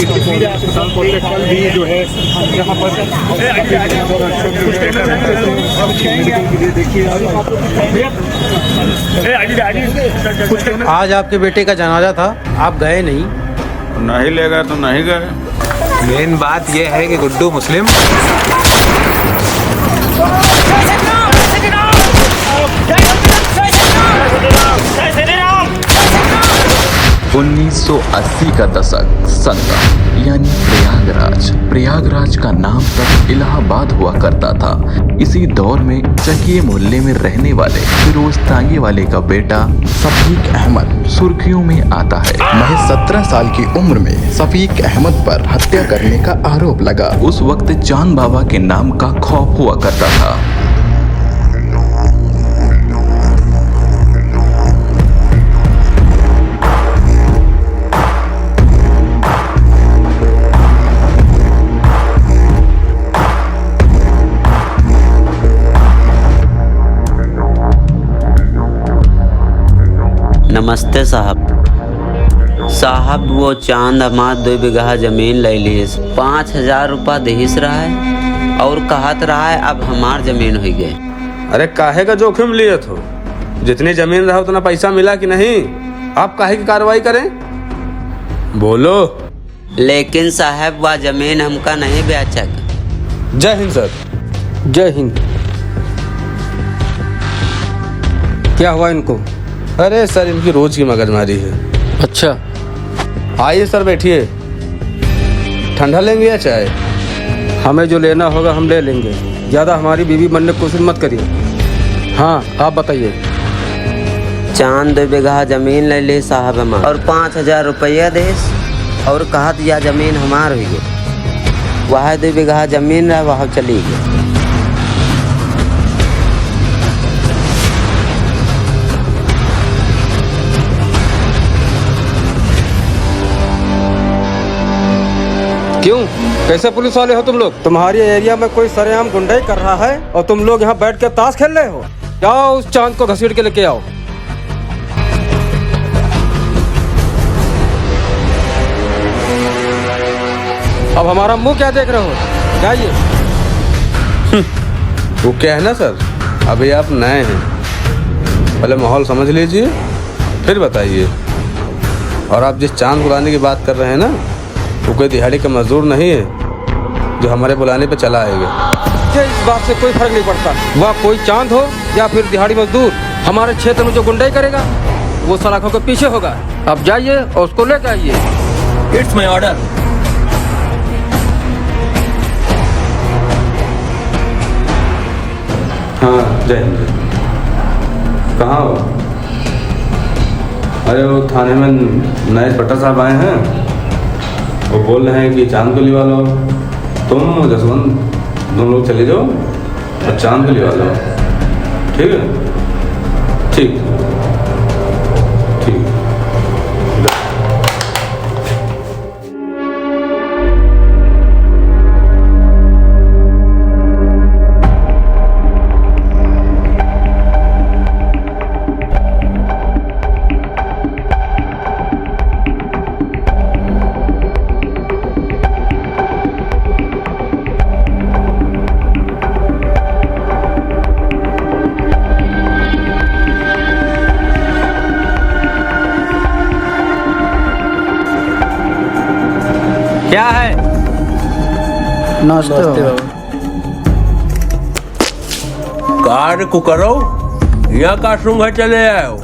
कल भी जो है यहाँ पर आज आपके बेटे का जनाजा था, आप गए नहीं? नहीं ले गए तो नहीं गए। मेन बात यह है कि गुड्डू मुस्लिम 1980 का दशक संगम यानी प्रयागराज का नाम तब इलाहाबाद हुआ करता था। इसी दौर में चकिये मोहल्ले में रहने वाले फिरोज तांगे वाले का बेटा सफीक अहमद सुर्खियों में आता है। महज 17 साल की उम्र में सफीक अहमद पर हत्या करने का आरोप लगा। उस वक्त चांद बाबा के नाम का खौफ हुआ करता था। नमस्ते साहब वो चांद हमार 2 बीघा जमीन ले लीस, 5,000 रुपया दहिस रहा है और कहत रहा है अब हमार जमीन हो गई। अरे काहे का जोखिम लिए तो? जितनी जमीन रहा उतना पैसा मिला कि नहीं? आप काहे की कार्रवाई करें? बोलो। लेकिन साहब वह जमीन हमका नहीं बेचेगा। जय हिंद सर। जय हिंद। क्या हुआ इनको? अरे सर इनकी रोज की मगजमारी है। अच्छा आइए सर बैठिए। ठंडा लेंगे या चाय? हमें जो लेना होगा हम ले लेंगे, ज़्यादा हमारी बीवी बनने की कोशिश मत करिए। हाँ आप बताइए। चांद 2 बीघा जमीन ले ली साहब हमार और 5,000 रुपया देस और कहत यह जमीन हमार हुई गई। वह 2 बीघा जमीन रहा वह चली गई। क्यों? कैसे पुलिस वाले हो तुम लोग? तुम्हारे एरिया में कोई सरेआम गुंडाई कर रहा है और तुम लोग यहाँ बैठ के ताश खेल रहे हो? जाओ उस चांद को घसीट के लेके आओ। अब हमारा मुंह क्या देख रहे हो? जाइए। वो क्या है ना सर, अभी आप नए हैं, पहले माहौल समझ लीजिए फिर बताइए। और आप जिस चांद बुलाने की बात कर रहे हैं ना, वो कोई दिहाड़ी का मजदूर नहीं है जो हमारे बुलाने पे चला आएगा। मुझे इस बात से कोई फर्क नहीं पड़ता, वह कोई चांद हो या फिर दिहाड़ी मजदूर। हमारे क्षेत्र में जो गुंडाई करेगा वो सलाखों के पीछे होगा। अब जाइए और उसको लेकर आइए। It's my order. हाँ जय हिंद। कहाँ हो? अरे वो थाने में नए इंस्पेक्टर साहब आए हैं, वो बोल रहे हैं कि चांद को लिवा लो। तुम जसवंत दोनों लोग चले जाओ और चांद को लिवा लो। ठीक है? ठीक ठीक। क्या है? नमस्ते। कार्य को करो या का सुंग चले आयो?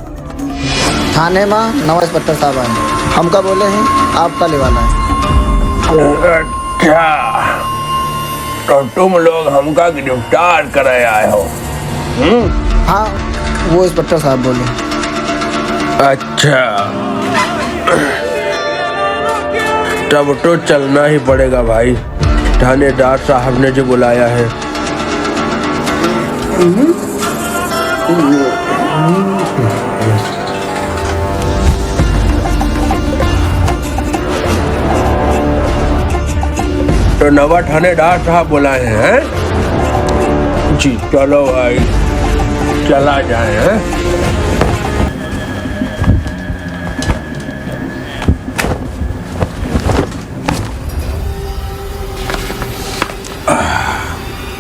थाने में नवा इंस्पेक्टर साहब आए, हमका बोले हैं आपका लेवाना है। अच्छा, तो तुम लोग हमका गिरफ्तार करे आए हो? हाँ वो इंस्पेक्टर साहब बोले। अच्छा, तब तो चलना ही पड़ेगा भाई, थानेदार साहब ने जो बुलाया है। तो नवा थानेदार साहब बुलाए हैं? जी चलो भाई चला जाए। हैं?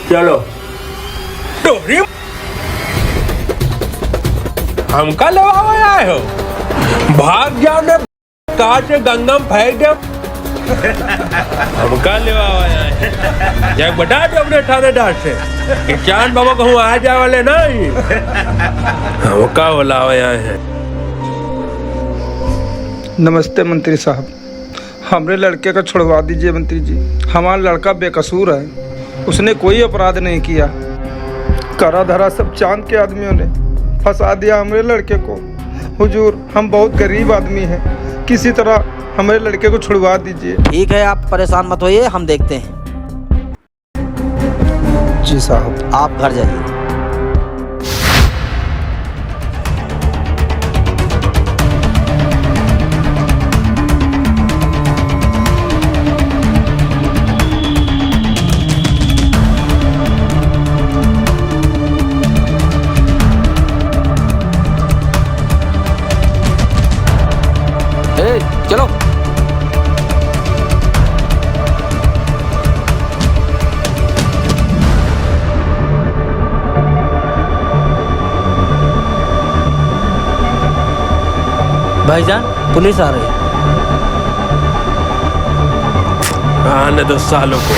चलो टोरी हमका लवा आए हो, भाग जाओ ने कहा से गंगा में फेंक दे। हमका लेवा आए हैं बता दो अपने थानेदार से कि चांद बाबा कहूँ आ जाए वाले नहीं। हमका बोला आए हैं। नमस्ते मंत्री साहब, हमरे लड़के का छुड़वा दीजिए मंत्री जी। हमारा लड़का बेकसूर है, उसने कोई अपराध नहीं किया। करा धरा सब चांद के आदमियों ने फंसा दिया हमारे लड़के को। हुजूर, हम बहुत गरीब आदमी हैं, किसी तरह हमारे लड़के को छुड़वा दीजिए। ठीक है, आप परेशान मत होइए, हम देखते हैं। जी साहब। आप घर जाइए। चलो। भाईजान, पुलिस आ रही है। आने दो सालों को।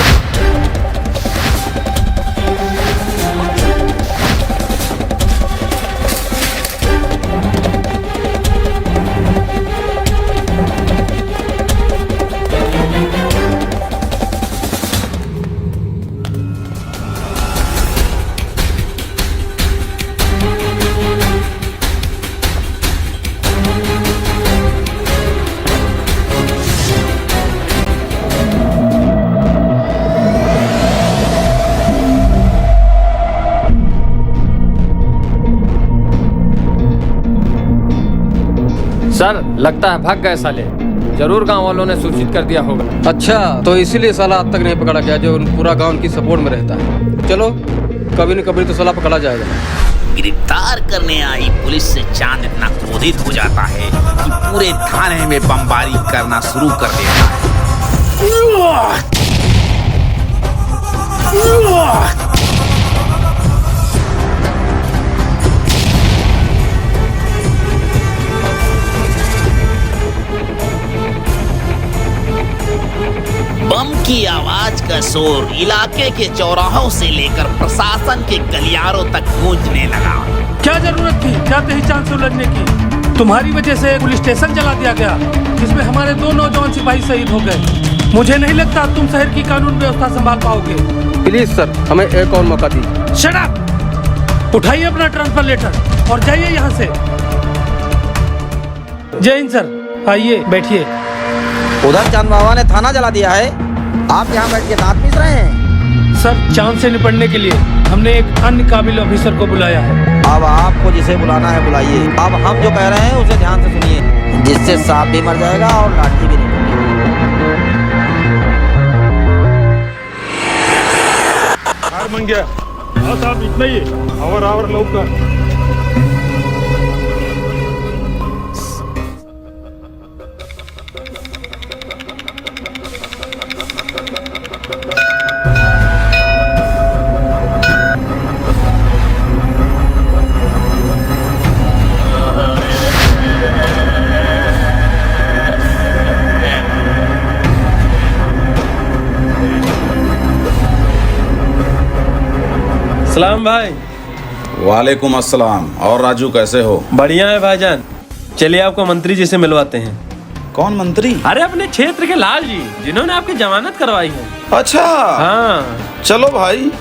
सर, लगता है भाग गए साले। जरूर गांव वालों ने सूचित कर दिया होगा। अच्छा, तो इसीलिए साला अब तक नहीं पकड़ा गया, जो पूरा गांव उनकी सपोर्ट में रहता है। चलो, कभी न कभी तो साला पकड़ा जाएगा। गिरफ्तार करने आई पुलिस से चांद इतना क्रोधित हो जाता है कि पूरे थाने में बमबारी करना शुरू कर देता है। बम की आवाज का शोर इलाके के चौराहों से लेकर प्रशासन के गलियारों तक गूंजने लगा। क्या जरूरत थी जाते ही चांद से उलझने की? तुम्हारी वजह से पुलिस स्टेशन जला दिया गया, जिसमें हमारे 2 नौजवान सिपाही शहीद हो गए। मुझे नहीं लगता तुम शहर की कानून व्यवस्था संभाल पाओगे। प्लीज सर, हमें एक और मौका दीजिए। Shut up! उठाइए अपना ट्रांसफर लेटर और जाइए यहाँ से। जय हिंद सर, आइए बैठिए। उधर चांद बाबा ने थाना जला दिया है, आप यहाँ बैठ के दांत पीस रहे हैं। सर, चांद से निपटने के लिए हमने एक अन्य काबिल ऑफिसर को बुलाया है। अब आपको जिसे बुलाना है बुलाइए। अब हम जो कह रहे हैं उसे ध्यान से सुनिए, जिससे सांप भी मर जाएगा और लाठी भी नहीं टूटेगी। हार मन गया साहब, इतना ही और लोग का। सलाम भाई। वालेकुम अस्सलाम। और राजू कैसे हो? बढ़िया है भाईजान। चलिए आपको मंत्री जी से मिलवाते हैं। कौन मंत्री? अरे अपने क्षेत्र के लाल जी, जिन्होंने आपकी जमानत करवाई है। अच्छा, हाँ चलो भाई।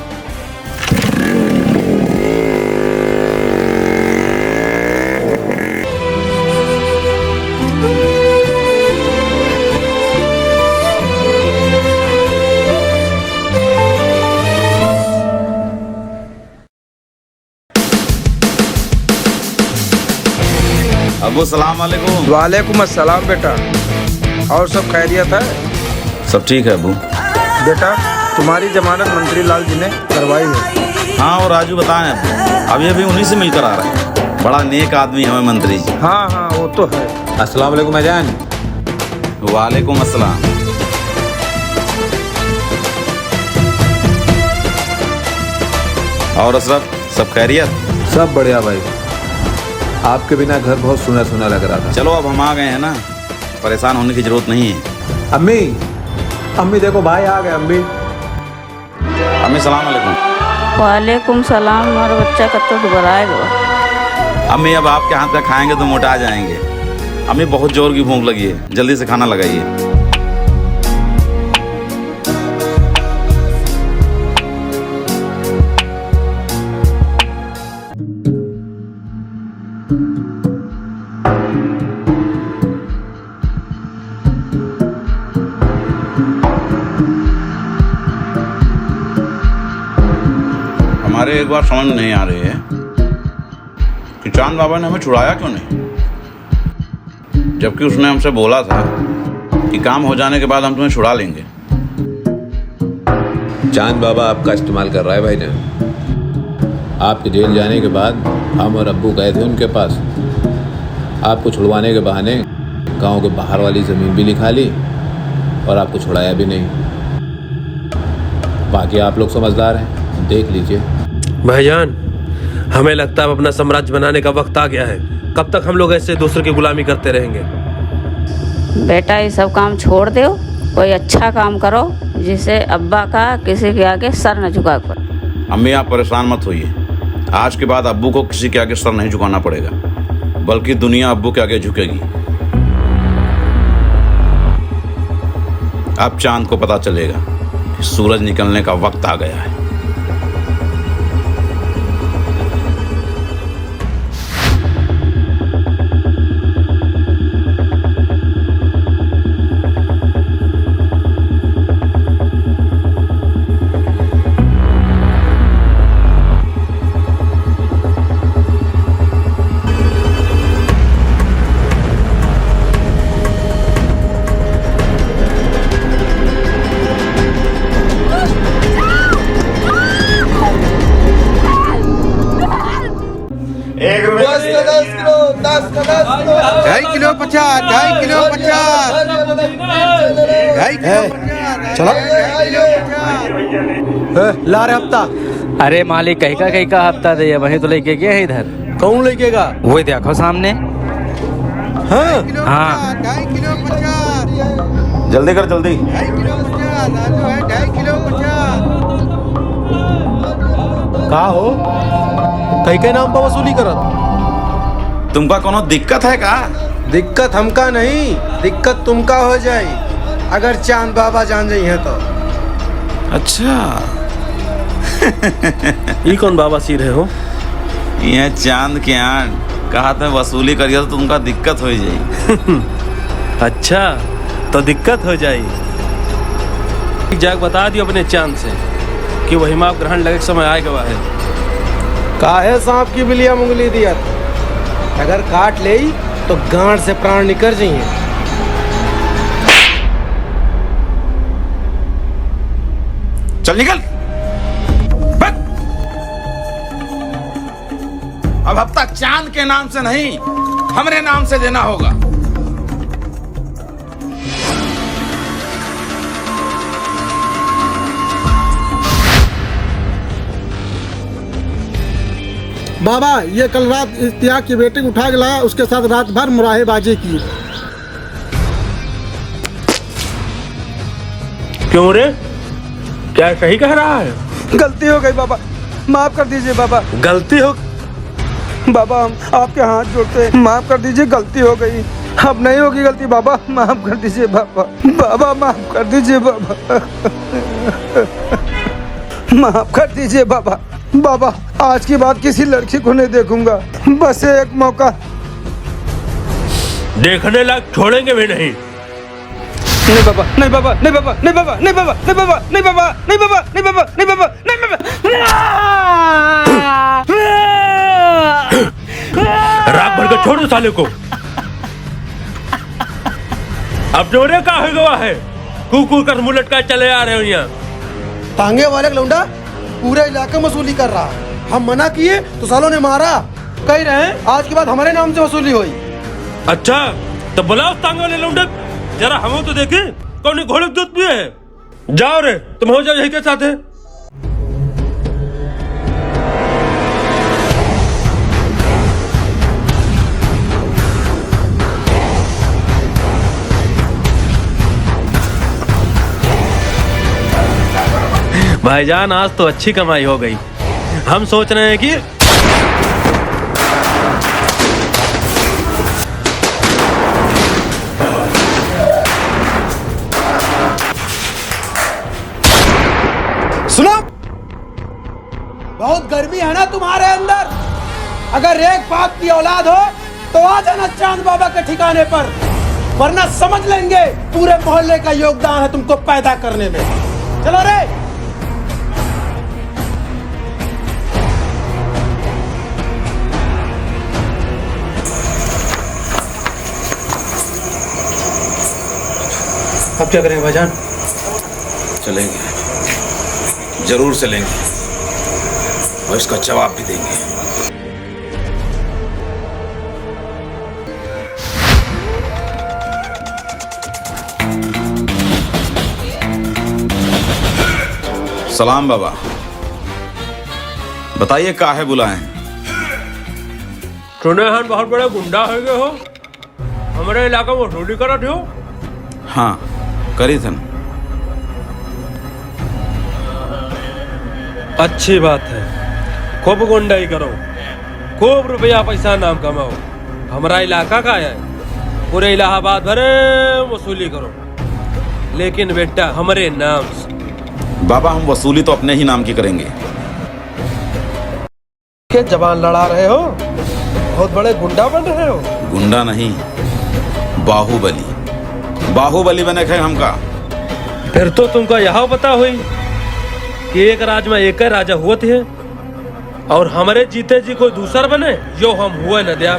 अबू सलाम वालेकुम। वालेकुम अस्सलाम बेटा, और सब खैरियत है? सब ठीक है अबू। बेटा, तुम्हारी जमानत मंत्री लाल जी ने करवाई है। हाँ, और राजू बताएं, अभी उन्हीं से मिलकर आ रहे हैं। बड़ा नेक आदमी हमें मंत्री जी। हाँ हाँ, वो तो है। अस्सलाम वालेकुम अजान। वालेकुम अस्सलाम। और अशरफ, सब खैरियत? सब बढ़िया भाई। आपके बिना घर बहुत सुना सुना लग रहा था। चलो अब हम आ गए हैं ना, परेशान होने की जरूरत नहीं है। अम्मी, अम्मी देखो भाई आ गए। अम्मी, अम्मी सलाम अलैकुम। वालेकुम सलाम। हमारा बच्चा कब तक दोबारा आएगा? अम्मी अब आपके हाथ का खाएंगे तो मोटा जाएंगे। अम्मी बहुत जोर की भूख लगी है, जल्दी से खाना लगाइए। हमारे एक बार समझ में नहीं आ रही है कि चांद बाबा ने हमें छुड़ाया क्यों नहीं, जबकि उसने हमसे बोला था कि काम हो जाने के बाद हम तुम्हें छुड़ा लेंगे। चांद बाबा आपका इस्तेमाल कर रहा है भाई ने। आपके जेल जाने के बाद हम और अब्बू गए थे उनके पास। आपको छुड़वाने के बहाने गांव के बाहर वाली ज़मीन भी लिखा ली और आपको छुड़ाया भी नहीं। बाकी आप लोग समझदार हैं, देख लीजिए। भाईजान, हमें लगता है अब अपना साम्राज्य बनाने का वक्त आ गया है। कब तक हम लोग ऐसे दूसरे की गुलामी करते रहेंगे? बेटा ये सब काम छोड़ दो, कोई अच्छा काम करो जिससे अब्बा का किसी के आगे सर न झुका कर। अम्मी आप परेशान मत होइए, आज के बाद अब्बू को किसी के आगे सर नहीं झुकाना पड़ेगा, बल्कि दुनिया अब्बू के आगे झुकेगी। अब चांद को पता चलेगा कि सूरज निकलने का वक्त आ गया है। ढाई किलो 50 ला रहे हफ्ता। अरे मालिक कहीं का हफ्ता दे, वही तो लेके गए हैं इधर। कौन लेकेगा? वही देखो सामने। हाँ हाँ 2.5 किलो 50। जल्दी कर जल्दी। 2.5 किलो 50 आलू है। 2.5 किलो 50। का हो कहीं के नाम पर वसूली करत? तुमका कोनो दिक्कत है का? दिक्कत हमका नहीं, दिक्कत तुमका हो जाई अगर चांद बाबा जान जाई है तो। अच्छा ये कौन बाबा सी रहे हो? ये चांद के आन कहा था वसूली करिए तो तुमका दिक्कत हो जाई। अच्छा तो दिक्कत हो जाएगी। जाग बता दियो अपने चांद से कि वही माप ग्रहण लगे समय आए गवा है। काहे सांप की बिलिया मुंगली दिया, अगर काट ले तो गांड से प्राण निकल जाइए। चल निकल। अब हफ्ता चांद के नाम से नहीं, हमरे नाम से देना होगा। बाबा ये कल रात इश्तियाक की बेटी उठा के लाया, उसके साथ रात भर मुराहेबाजी की। क्यों रे, क्या सही कह रहा है? गलती हो गई बाबा, माफ कर दीजिए बाबा। गलती हो? बाबा हम आपके हाथ जोड़ते हैं, माफ कर दीजिए, गलती हो गई, अब नहीं होगी गलती बाबा, माफ कर दीजिए बाबा। बाबा माफ कर दीजिए बाबा। माफ कर दीजिए बाबा। बाबा आज के बाद किसी लड़की को नहीं देखूंगा, बस एक मौका। देखने लायक छोड़ेंगे भी नहीं। नहीं बाबा, नहीं बाबा, नहीं बाबा, नहीं बाबा, नहीं बाबा, नहीं बाबा, नहीं बाबा, नहीं बाबा, नहीं बाबा, नहीं बाबा, नहीं बाबा। रात भर के छोड़ो साले को। अब जोरे का है गवा है, कूकू कर मुंह लटका चले आ रहे हो यहाँ। तांगे वाले लौंडा पूरे इलाके में वसूली कर रहा, हम मना किए तो सालों ने मारा। कह रहे हैं आज के बाद हमारे नाम से वसूली हुई। अच्छा तो बुलाओ तांगे वाले लौंडे, जरा हम तो देखे कौन घोड़े दूध पिए है। जाओ रे, तुम हो जाओ यही के साथ है। भाईजान आज तो अच्छी कमाई हो गई। हम सोच रहे हैं कि सुनो, बहुत गर्मी है ना तुम्हारे अंदर। अगर एक बाप की औलाद हो तो आ जाना चांद बाबा के ठिकाने पर, वरना समझ लेंगे पूरे मोहल्ले का योगदान है तुमको पैदा करने में। चलो रे। अब क्या करें भाईजान? चलेंगे, जरूर चलेंगे और इसका जवाब भी देंगे। सलाम बाबा, बताइए काहे बुलाएं? सुने हैं बहुत बड़े गुंडा है गए हो, हमारे इलाका में वसूली करत हो। हाँ करी थन। अच्छी बात है, खूब गुंडाई करो, खूब रुपया पैसा नाम कमाओ। हमारा इलाका का है, पूरे इलाहाबाद भरे वसूली करो, लेकिन बेटा हमारे नाम से। बाबा हम वसूली तो अपने ही नाम की करेंगे। के जवान लड़ा रहे हो, बहुत बड़े गुंडा बन रहे हो। गुंडा नहीं, बाहुबली। बाहुबली बने खे हमका। फिर तो तुमको यह पता हुई कि एक राज में एक राजा हुए थे और हमारे जीते जी कोई दूसरा बने, यो हम हुए न दिया।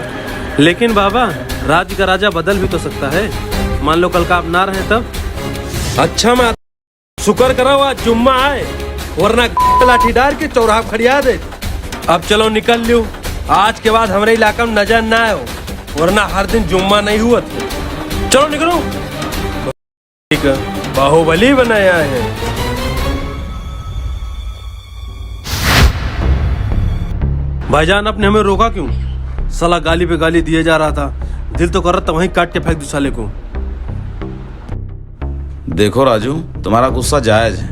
लेकिन बाबा राज्य का राजा बदल भी तो सकता है, मान लो कल का आप ना रहे तब। अच्छा मैं शुक्र करो आज जुम्मा आए, वरना लाठी डाल के चौराहा खड़िया दे। अब चलो निकल लियो, आज के बाद हमारे इलाका में नजर ना आयो, वरना हर दिन जुम्मा नहीं हुआ। चलो निकलो। ठीक है, बाहुबली बनाया है। भाईजान आपने हमें रोका क्यों? साला गाली पे गाली दिए जा रहा था, दिल तो कर रहा था वहीं काट के फेंक दूं साले को। देखो राजू, तुम्हारा गुस्सा जायज है,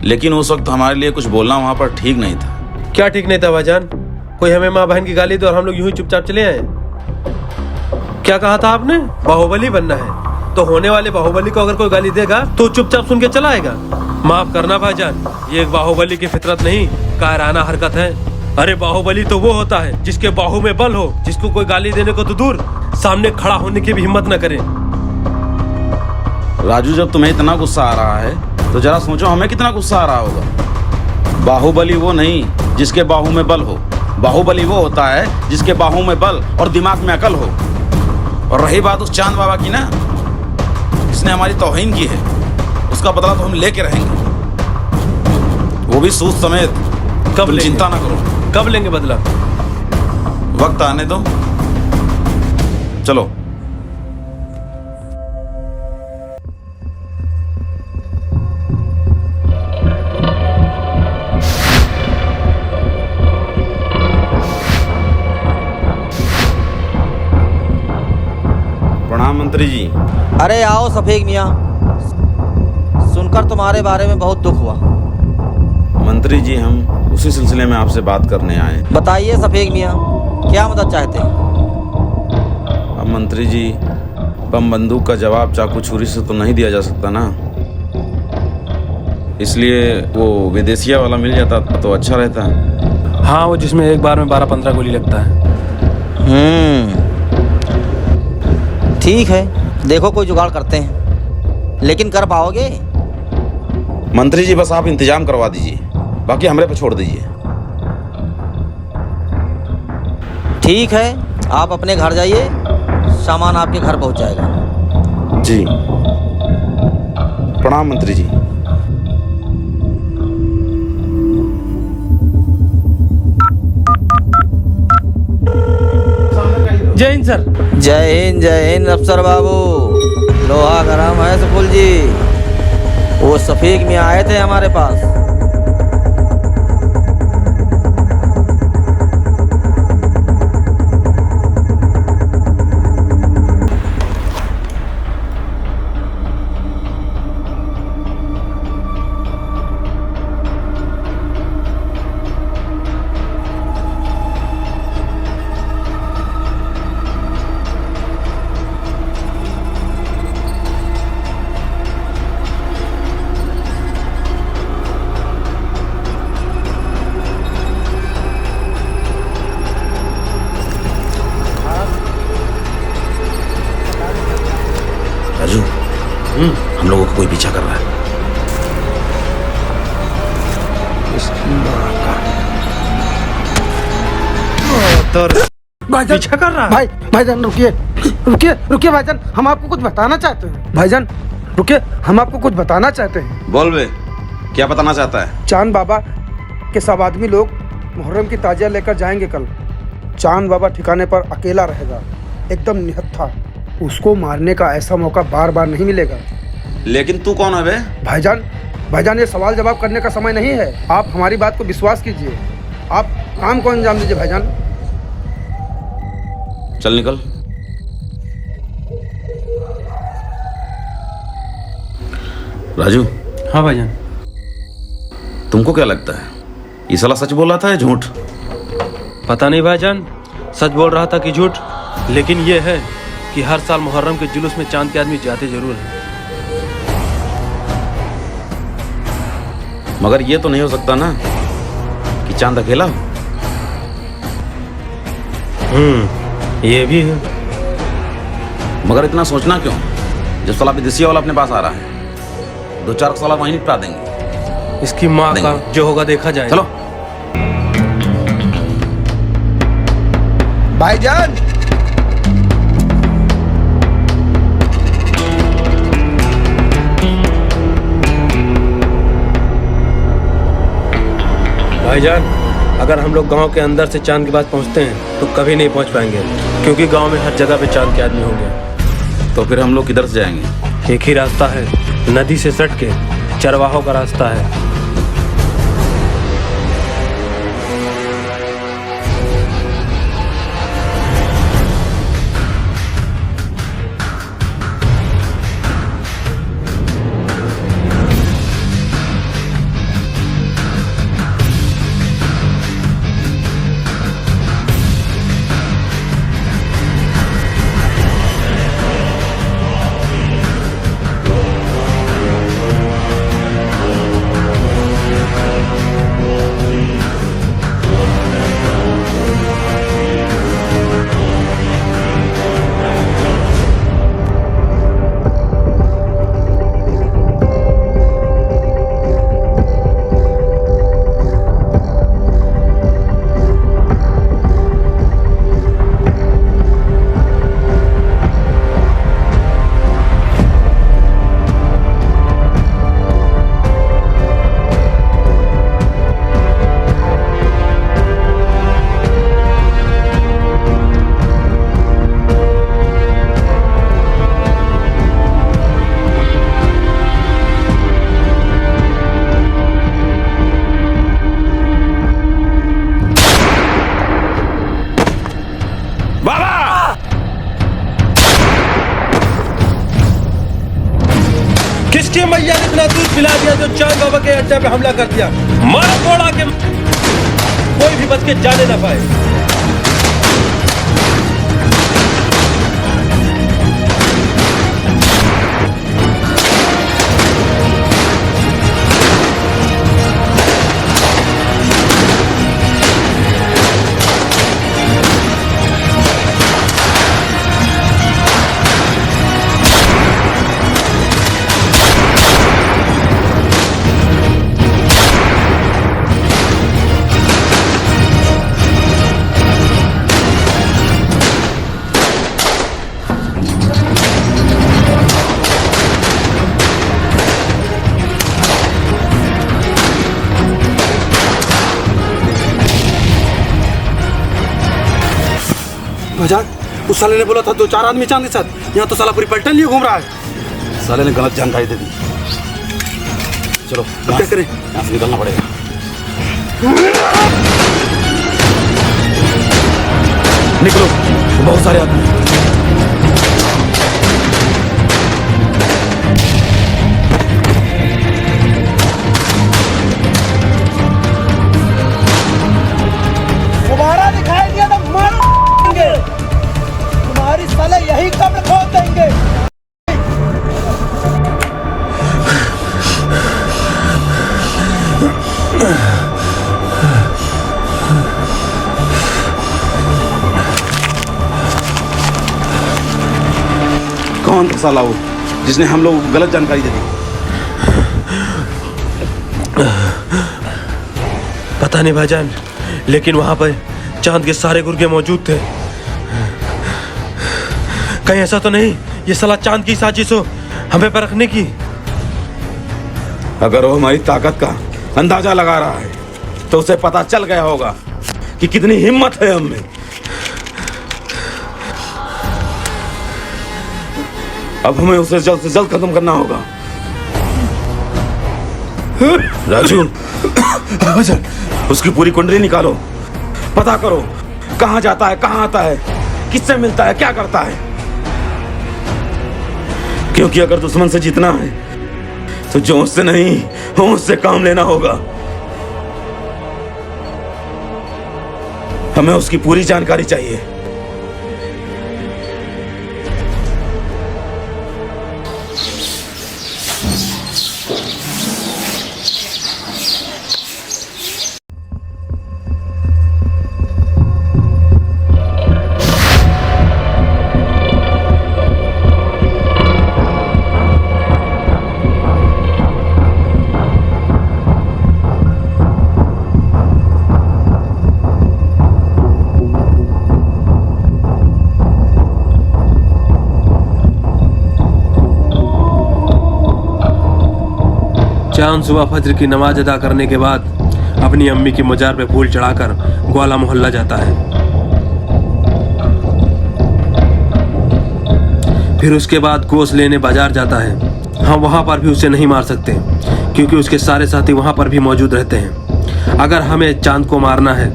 लेकिन उस वक्त हमारे लिए कुछ बोलना वहां पर ठीक नहीं था। क्या ठीक नहीं था भाईजान? कोई हमें माँ बहन की गाली दे और हम लोग यूं ही चुपचाप चले आए। क्या कहा था आपने? बाहुबली बनना है तो होने वाले बाहुबली को अगर कोई गाली देगा तो चुपचाप सुन के चला आएगा। माफ करना भाईजान, ये एक बाहुबली की फितरत नहीं, कायराना हरकत है। अरे बाहुबली तो वो होता है जिसके बाहु में बल हो, जिसको कोई गाली देने को तो दूर, सामने खड़ा होने की भी हिम्मत न करे। राजू जब तुम्हें इतना गुस्सा आ रहा है तो जरा सोचो हमें कितना गुस्सा आ रहा होगा। बाहुबली वो नहीं जिसके बाहु में बल हो, बाहुबली वो होता है जिसके बाहु में बल और दिमाग में अकल हो। और रही बात उस चांद बाबा की ना, जिसने हमारी तौहीन की है, उसका बदला तो हम लेके रहेंगे, वो भी सूद समेत। कब चिंता ना करो। कब लेंगे बदला? वक्त आने दो, चलो। प्रणाम मंत्री जी। अरे आओ सफेद मियाँ, सुनकर तुम्हारे बारे में बहुत दुख हुआ। मंत्री जी हम उसी सिलसिले में आपसे बात करने आए। बताइए सफेद मियाँ, क्या मदद चाहते हैं? अब मंत्री जी, बम बंदूक का जवाब चाकू छुरी से तो नहीं दिया जा सकता ना, इसलिए वो विदेशिया वाला मिल जाता तो अच्छा रहता। हाँ, वो जिसमें एक बार में 12-15 गोली लगता है। ठीक है, देखो कोई जुगाड़ करते हैं, लेकिन कर पाओगे? मंत्री जी बस आप इंतजाम करवा दीजिए, बाकी हमरे पे छोड़ दीजिए। ठीक है, आप अपने घर जाइए, सामान आपके घर पहुंच जाएगा। जी प्रणाम मंत्री जी। जय हिंद सर। जय हिंद अफसर बाबू। लोहा गरम है सफुल जी, वो सफीक में आए थे हमारे पास। तो पीछा कर रहा है। भाईजान रुकिए रुकिए रुकिए भाईजान, हम आपको कुछ बताना चाहते हैं। भाईजान रुकिए, हम आपको कुछ बताना चाहते हैं। बोल बे, क्या बताना चाहता है? चांद बाबा के सब आदमी लोग मुहर्रम की ताजिया लेकर जाएंगे कल। चांद बाबा ठिकाने पर अकेला रहेगा, एकदम निहत्था। उसको मारने का ऐसा मौका बार बार नहीं मिलेगा। लेकिन तू कौन है बे? भाईजान ये सवाल जवाब करने का समय नहीं है। आप हमारी बात को विश्वास कीजिए, आप काम को अंजाम दीजिए भाईजान। चल निकल। राजू। हाँ भाईजान। तुमको क्या लगता है, ये साला सच बोल रहा था या झूठ? पता नहीं भाईजान, सच बोल रहा था कि झूठ, लेकिन ये है कि हर साल मुहर्रम के जुलूस में चांद के आदमी जाते जरूर हैं। मगर ये तो नहीं हो सकता ना कि चांद अकेला हो। ये भी है। मगर इतना सोचना क्यों, जब साला विदेशी वाला अपने पास आ रहा है, 2-4 साल वहीं निपटा देंगे। इसकी माँ का जो होगा देखा जाएगा। चलो भाईजान। भाईजान, अगर हम लोग गांव के अंदर से चांद के पास पहुंचते हैं तो कभी नहीं पहुंच पाएंगे, क्योंकि गांव में हर जगह पे चांद के आदमी होंगे। तो फिर हम लोग किधर से जाएंगे? एक ही रास्ता है, नदी से सट के चरवाहों का रास्ता है। किसकी मैया ने इतना दूध पिला दिया जो चांद बाबा के अड्डे पे हमला कर दिया? मारो कोड़ा के कोई भी बच के जाने ना पाए। भाईजान, उस साले ने बोला था 2-4 आदमी चांद के साथ, यहाँ तो साला पूरी पलटन लिए घूम रहा है। साले ने गलत जानकारी दे दी। चलो अब क्या करें? यहाँ से निकलना पड़ेगा। निकलो, बहुत सारे आदमी। दोबारा दिखाई दिया तो मार देंगे, तुम्हारी साले यही कब्र खोद देंगे। कौन था साला वो जिसने हम लोग को गलत जानकारी दे दी? पता नहीं भाईजान, लेकिन वहां पर चांद के सारे गुर्गे मौजूद थे। कहीं ऐसा तो नहीं ये साला चांद की साजिश हो हमें परखने की? अगर वो हमारी ताकत का अंदाजा लगा रहा है तो उसे पता चल गया होगा कि कितनी हिम्मत है हम में। अब हमें उसे जल्द से जल्द खत्म करना होगा। राजू, उसकी पूरी कुंडली निकालो, पता करो कहां जाता है, कहां आता है, किससे मिलता है, क्या करता है। क्योंकि अगर दुश्मन से जीतना है तो जोश से नहीं होश से काम लेना होगा। हमें उसकी पूरी जानकारी चाहिए। चांद सुबह फज्र की नमाज अदा करने के बाद अपनी अम्मी की मजार पे फूल चढ़ाकर ग्वाला मोहल्ला जाता है। फिर उसके बाद गोश्त लेने बाजार जाता है। हम वहाँ पर भी उसे नहीं मार सकते क्योंकि उसके सारे साथी वहाँ पर भी मौजूद रहते हैं। अगर हमें चांद को मारना है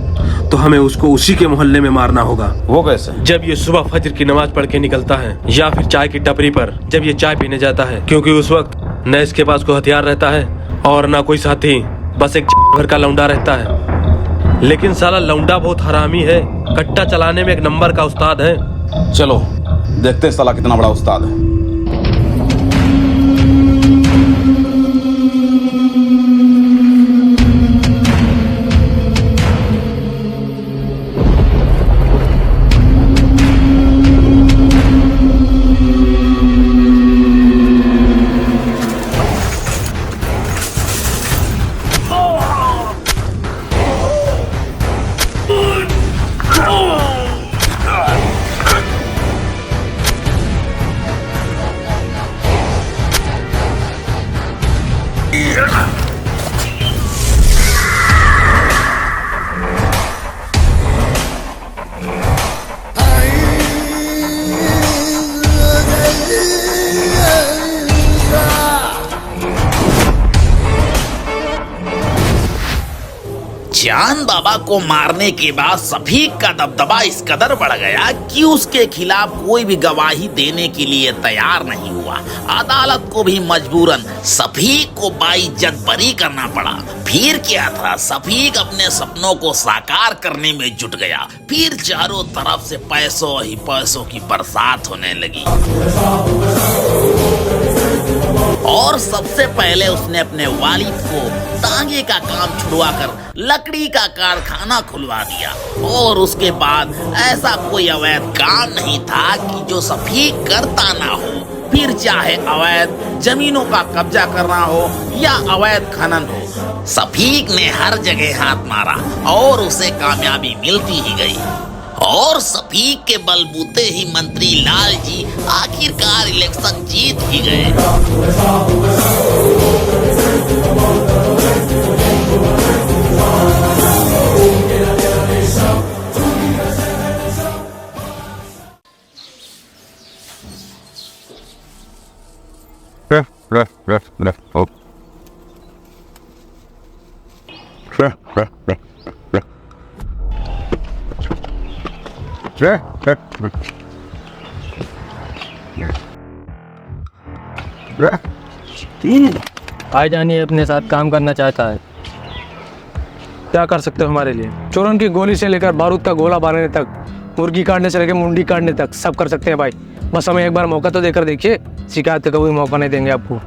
तो हमें उसको उसी के मोहल्ले में मारना होगा। वो कैसे? जब ये सुबह फज्र की नमाज पढ़ के निकलता है या फिर चाय की टपरी पर जब ये चाय पीने जाता है, क्योंकि उस वक्त न इसके पास कोई हथियार रहता है और ना कोई साथी, बस एक भर का लौंडा रहता है। लेकिन साला लौंडा बहुत हरामी है, कट्टा चलाने में एक नंबर का उस्ताद है। चलो देखते हैं साला कितना बड़ा उस्ताद है। चांद बाबा को मारने के बाद सफीक का दबदबा इस कदर बढ़ गया कि उसके खिलाफ कोई भी गवाही देने के लिए तैयार नहीं हुआ। अदालत को भी मजबूरन सफीक को बाइज्जत बरी करना पड़ा। फिर क्या था, सफीक अपने सपनों को साकार करने में जुट गया। फिर चारों तरफ से पैसों ही पैसों की बरसात होने लगी और सबसे पहले उसने अपने वालिद को तांगे का काम छुड़वाकर लकड़ी का कारखाना खुलवा दिया। और उसके बाद ऐसा कोई अवैध काम नहीं था कि जो सफीक करता ना हो। फिर चाहे अवैध जमीनों का कब्जा करना हो या अवैध खनन हो, सफीक ने हर जगह हाथ मारा और उसे कामयाबी मिलती ही गई। और सफीक के बलबूते ही मंत्री लाल जी आखिरकार इलेक्शन जीत ही गए। भाईजान ये अपने साथ काम करना चाहता है। क्या कर सकते हो हमारे लिए? चोरन की गोली से लेकर बारूद का गोला बांधने तक, मुर्गी काटने से लेकर मुंडी काटने तक सब कर सकते हैं भाई। बस हमें एक बार मौका तो देकर देखिए। शिकायत का कोई मौका नहीं देंगे आपको,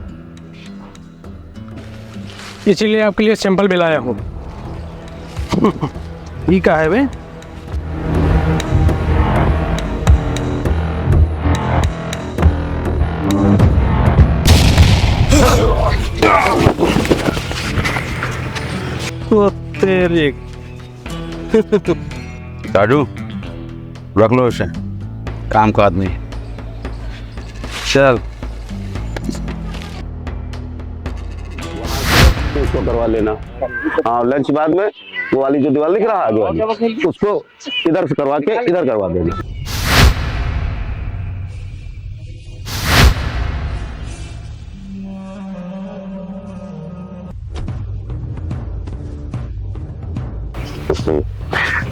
इसीलिए आपके लिए सैंपल भी लाया हूँ। ठीक है भाई। तेरी राजू रख लो इसे, काम का आदमी। चल उसको करवा लेना। हाँ, लंच बाद में वो वाली जो दीवार दिख रहा है आगे वाली, उसको इधर से करवा के इधर करवा देना।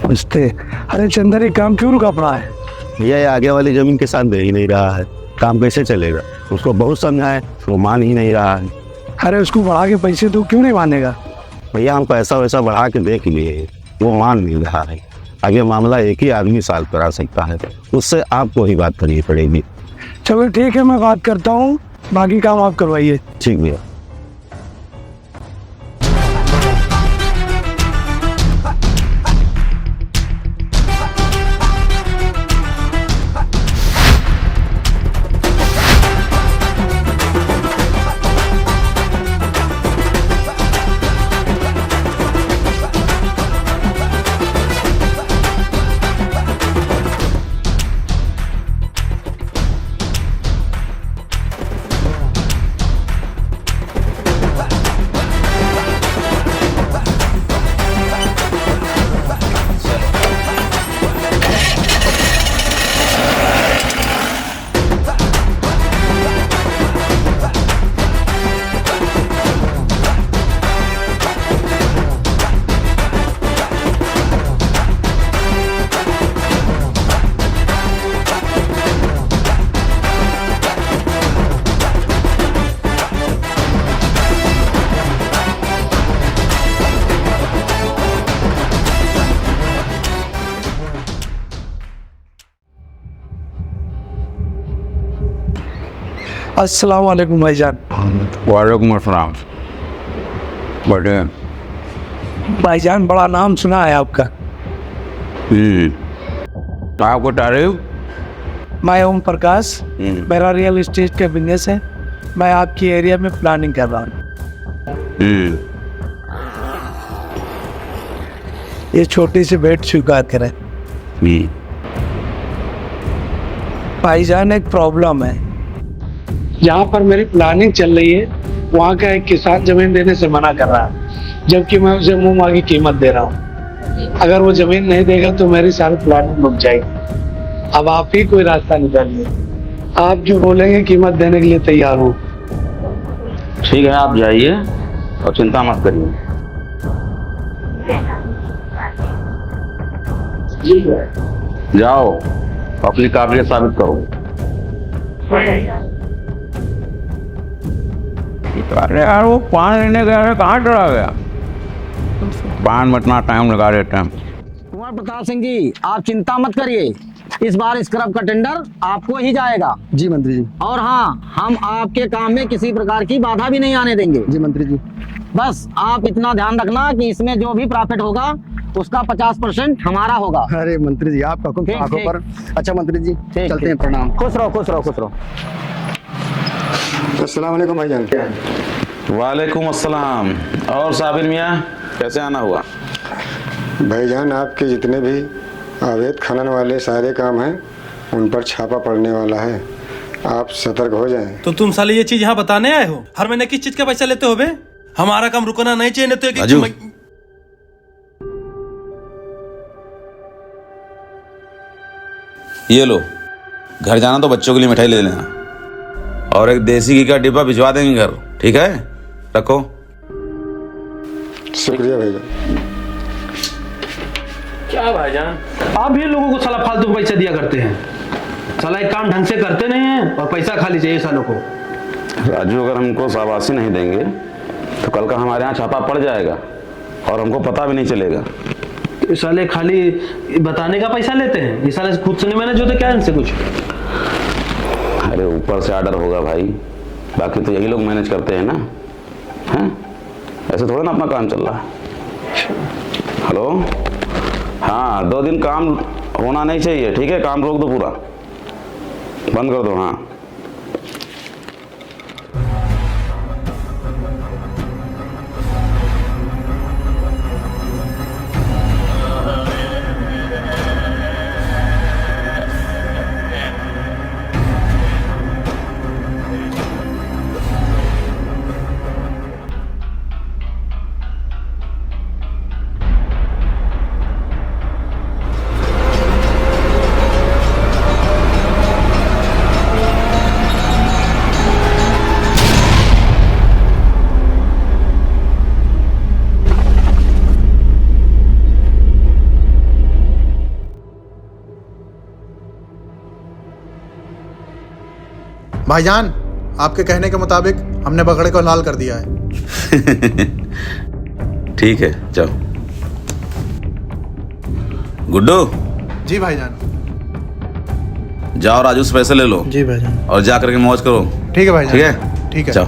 नमस्ते। अरे चंदर, ये काम क्यों रुका पड़ा है? भैया ये आगे वाली जमीन के साथ दे ही नहीं रहा है, काम कैसे चलेगा? उसको बहुत समझाए, वो मान ही नहीं रहा है। अरे उसको बढ़ा के पैसे दो, क्यों नहीं मानेगा? भैया हम पैसा वैसा बढ़ा के देख लिए, वो मान नहीं रहा है। आगे मामला एक ही आदमी सॉल्व करा सकता है, उससे आपको ही बात करनी पड़ेगी। चलो ठीक है, मैं बात करता हूँ, बाकी काम आप करवाइए। ठीक भैया। अस्सलाम वालेकुम भाईजान। वालेकुम अस्सलाम। बड़े भाईजान, बड़ा नाम सुना है आपका। आपको तारीफ। मैं ओम प्रकाश, मेरा रियल एस्टेट का बिजनेस है। मैं आपकी एरिया में प्लानिंग कर रहा हूँ। ये छोटी सी भेंट स्वीकार करें। भाईजान, एक प्रॉब्लम है। जहाँ पर मेरी प्लानिंग चल रही है, वहाँ का एक किसान जमीन देने से मना कर रहा है, जबकि मैं उसे मुंह मांगी कीमत दे रहा हूँ। अगर वो जमीन नहीं देगा तो मेरी सारी प्लानिंग रुक जाएगी। अब आप ही कोई रास्ता निकालिए। आप जो बोलेंगे कीमत देने के लिए तैयार हूँ। ठीक है, आप जाइए और चिंता मत करिए। जाओ, अपनी काबिलियत साबित करो। अरे यार, वो पान लेने गया, कहाँ चला गया? पान में इतना टाइम लगा देते हैं। कुमार प्रताप सिंह जी, आप चिंता मत करिए, इस बार स्क्रब का टेंडर आपको ही जाएगा। जी मंत्री जी। और हाँ, हम आपके काम में किसी प्रकार की बाधा भी नहीं आने देंगे। जी मंत्री जी। बस आप इतना ध्यान रखना कि इसमें जो भी प्रॉफिट होगा उसका 50% हमारा होगा। अरे मंत्री जी, आपका हुक्म ठीक, आंखों ठीक। पर। अच्छा मंत्री जी, चलते हैं। प्रणाम। खुश रहो, खुश रहो, खुश रहो। अस्सलाम वालेकुम भाईजान। वालेकुम अस्सलाम। और साबिर मियाँ, कैसे आना हुआ? भाईजान, आपके जितने भी अवैध खनन वाले सारे काम हैं, उन पर छापा पड़ने वाला है। आप सतर्क हो जाएं। तो तुम साले ये चीज यहाँ बताने आए हो? हर महीने किस चीज का पैसा लेते हो बे? हमारा काम रुकना नहीं चाहिए, नहीं तो राजू, ये लो, घर जाना तो बच्चों के लिए मिठाई ले लेना, और एक देसी घी का डिब्बा भिजवा देंगे घर। ठीक है, रखो। शुक्रिया भाईजान। क्या भाईजान, आप भी लोगों को साला फालतू पैसा दिया करते हैं। साला एक काम ढंग से करते नहीं हैं और पैसा खाली चाहिए सालों को। राजू, अगर हमको शाबाशी नहीं देंगे तो कल का हमारे यहाँ छापा पड़ जाएगा और हमको पता भी नहीं चलेगा। ये साले खाली बताने का पैसा लेते हैं, ये साले खुद से नहीं मैनेज होते क्या इनसे कुछ? अरे ऊपर से ऑर्डर होगा भाई, बाकी तो यही लोग मैनेज करते हैं ना। हैं, ऐसे थोड़ा ना अपना काम चल रहा है। हेलो, हाँ, 2 दिन काम होना नहीं चाहिए, ठीक है? काम रोक दो, पूरा बंद कर दो। हाँ, भाईजान, आपके कहने के मुताबिक हमने बकरे को लाल कर दिया है। ठीक है, जाओ। गुड्डू। जी भाईजान। जाओ राजू से पैसे ले लो। जी भाईजान। और जा करके मौज करो। ठीक है भाईजान। ठीक है, ठीक है। जाओ।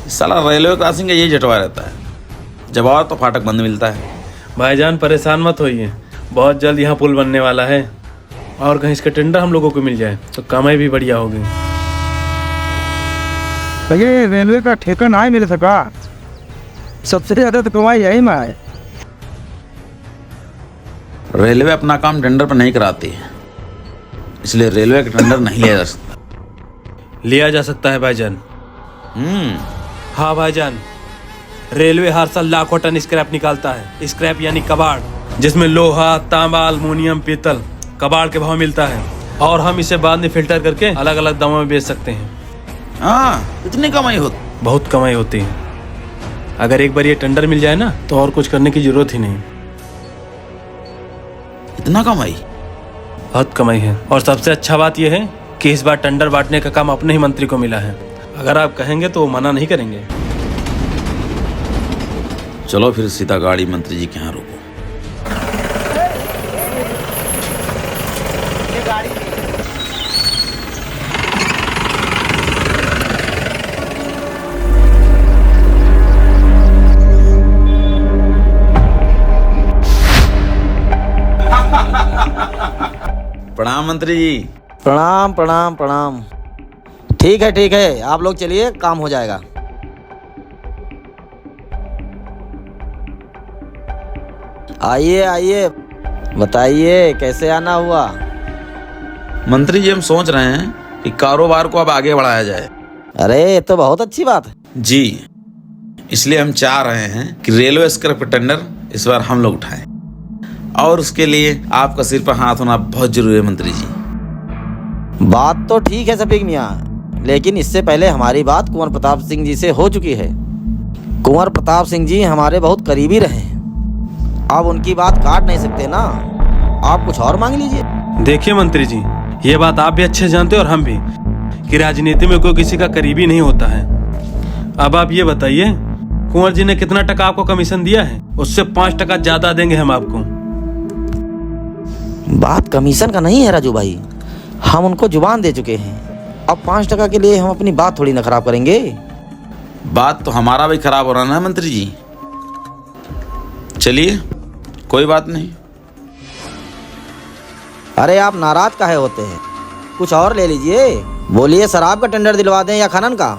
साला रेलवे क्रॉसिंग का यही जटवा रहता है, जब और तो फाटक बंद मिलता है। भाईजान परेशान मत होइए, बहुत जल्द यहाँ पुल बनने वाला है और कहीं इसका टेंडर हम लोगों को मिल जाए तो कमाई भी बढ़िया होगी। भैया रेलवे का ठेका ना ही मिल सका, सबसे ज्यादा तो कमाई यही में है। रेलवे अपना काम टेंडर पर नहीं कराती है, इसलिए रेलवे का टेंडर नहीं लिया जा सकता। लिया जा सकता है भाईजान। हाँ भाईजान, रेलवे हर साल लाखों टन स्क्रैप निकालता है। स्क्रैप यानी कबाड़, जिसमें लोहा, तांबा, अल्मुनियम, पीतल कबाड़ के भाव मिलता है और हम इसे बाद में फिल्टर करके अलग अलग दामों में बेच सकते हैं। हाँ, इतनी कमाई होती? बहुत कमाई होती है। अगर एक बार ये टेंडर मिल जाए ना तो और कुछ करने की जरूरत ही नहीं। इतना कमाई? बहुत कमाई है। और सबसे अच्छा बात यह है कि इस बार टेंडर बांटने का काम अपने ही मंत्री को मिला है। अगर आप कहेंगे तो वो मना नहीं करेंगे। चलो फिर सीधा गाड़ी मंत्री जी के यहाँ रोको। प्रणाम मंत्री जी। प्रणाम प्रणाम प्रणाम। ठीक है, आप लोग चलिए, काम हो जाएगा। आइए आइए, बताइए कैसे आना हुआ? मंत्री जी, हम सोच रहे हैं कि कारोबार को अब आगे बढ़ाया जाए। अरे ये तो बहुत अच्छी बात है जी, इसलिए हम चाह रहे हैं कि रेलवे स्क्रैप का टेंडर इस बार हम लोग उठाएं, और उसके लिए आपका सिर पर हाथ होना बहुत जरूरी है मंत्री जी। बात तो ठीक है सफीक मियाँ, लेकिन इससे पहले हमारी बात कुंवर प्रताप सिंह जी से हो चुकी है। कुंवर प्रताप सिंह जी हमारे बहुत करीबी रहे हैं, अब उनकी बात काट नहीं सकते ना। आप कुछ और मांग लीजिए। देखिए मंत्री जी, ये बात आप भी अच्छे जानते हैं और हम भी, कि राजनीति में कोई किसी का करीबी नहीं होता है। अब आप ये बताइए, कुंवर जी ने कितना टका आपको कमीशन दिया है? उससे 5% ज्यादा देंगे हम आपको। बात कमीशन का नहीं है राजू भाई, हम उनको जुबान दे चुके हैं। अब 5% के लिए हम अपनी बात थोड़ी ना खराब करेंगे। बात तो हमारा भी खराब हो रहा है ना मंत्री जी। चलिए, कोई बात नहीं। अरे आप नाराज काहे होते हैं? कुछ और ले लीजिए। बोलिए, शराब का टेंडर दिलवा दें या खनन का?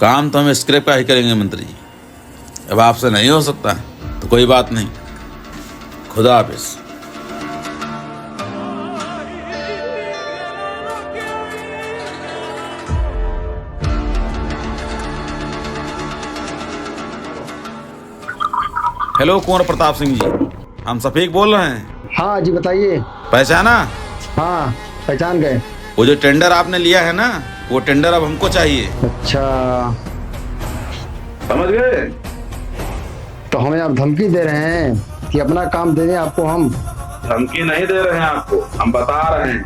काम तो हम स्क्रैप का ही करेंगे मंत्री जी। अब आपसे नहीं हो सकता तो कोई बात नहीं। खुदा हाफिज। हेलो कुंवर प्रताप सिंह जी, हम सफीक बोल रहे हैं। हाँ जी बताइए। पहचाना? हाँ पहचान गए। वो जो टेंडर आपने लिया है ना, वो टेंडर अब हमको चाहिए। अच्छा, समझ गए? तो हमें आप धमकी दे रहे हैं कि अपना काम दे दें आपको? हम धमकी नहीं दे रहे हैं आपको, हम बता रहे हैं।